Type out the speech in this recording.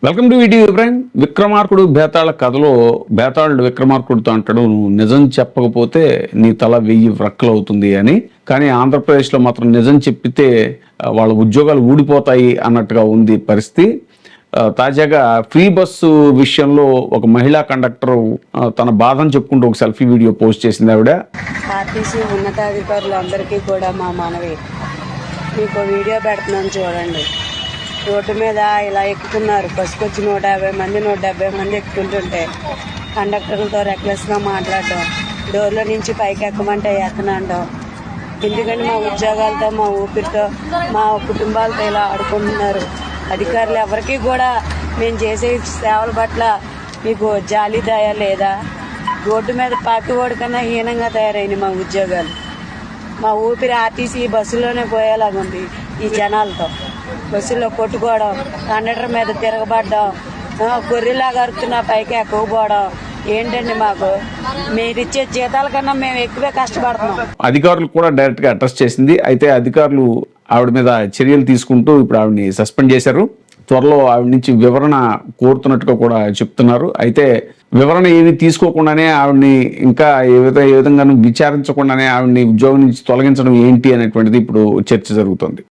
Welcome to video friend. Vikramarkudu Betala కథలో బేతాళుడు విక్రమార్కుడితో అంటాడు, నువ్వు నిజం చెప్పకపోతే నీ తల 1000 వ్రక్కలు అవుతుంది అని. కానీ ఆంధ్రప్రదేశ్లో మాత్రం నిజం చెప్పితే వాళ్ళ ఉద్యోగాలు ఊడిపోతాయి అన్నట్టుగా ఉంది పరిస్థితి. తాజాగా ఫ్రీ బస్సు విషయంలో ఒక మహిళా కండక్టర్ తన బాధను చెప్పుకుంటూ ఒక సెల్ఫీ వీడియో పోస్ట్ చేసింది. ఆవిడ ఆర్టీసీ ఉన్నతాధికారులందరికీ కూడా మా మనవి, మీకు వీడియో పెడుతున్నాను చూడండి. రోడ్డు మీద ఇలా ఎక్కుతున్నారు, బస్సుకు వచ్చి 150 మంది 170 మంది ఎక్కుతుంటుంటే కండక్టర్లతో రెక్లెస్గా మాట్లాడడం, డోర్లో నుంచి పైకి ఎక్కమంటే ఎక్కనంటాం. ఎందుకంటే మా ఉద్యోగాలతో, మా ఊపిరితో, మా కుటుంబాలతో ఇలా ఆడుకుంటున్నారు. అధికారులు ఎవరికి కూడా మేము చేసే సేవల పట్ల మీకు జాలి దయ లేదా? రోడ్డు మీద పాకివాడి కన్నా హీనంగా తయారైంది మా ఉద్యోగాలు. మా ఊపిరి ఆర్టీసీ బస్సులోనే పోయేలాగుంది. ఈ జనాలతో బస్సులో కొట్టుకోవడం, కండక్టర్ మీద తిరగబడ్డం, గొర్రెలాగా అరుతున్న పైకి ఎక్కకపోవడం ఏంటండి? మాకు మీరిచ్చే జీతాల కన్నా మేము ఎక్కువే కష్టపడుతున్నాం. అధికారులు కూడా డైరెక్ట్ గా అడ్రస్ చేసింది. అయితే అధికారులు ఆవిడ మీద చర్యలు తీసుకుంటూ ఇప్పుడు ఆవిడని సస్పెండ్ చేశారు. త్వరలో ఆవిడ నుంచి వివరణ కోరుతున్నట్టుగా కూడా చెప్తున్నారు. అయితే వివరణ ఏమి తీసుకోకుండానే ఆవిడని ఇంకా ఏ విధంగానూ విచారించకుండానే ఆవిడని ఉద్యోగం నుంచి తొలగించడం ఏంటి అనేటువంటిది ఇప్పుడు చర్చ జరుగుతుంది.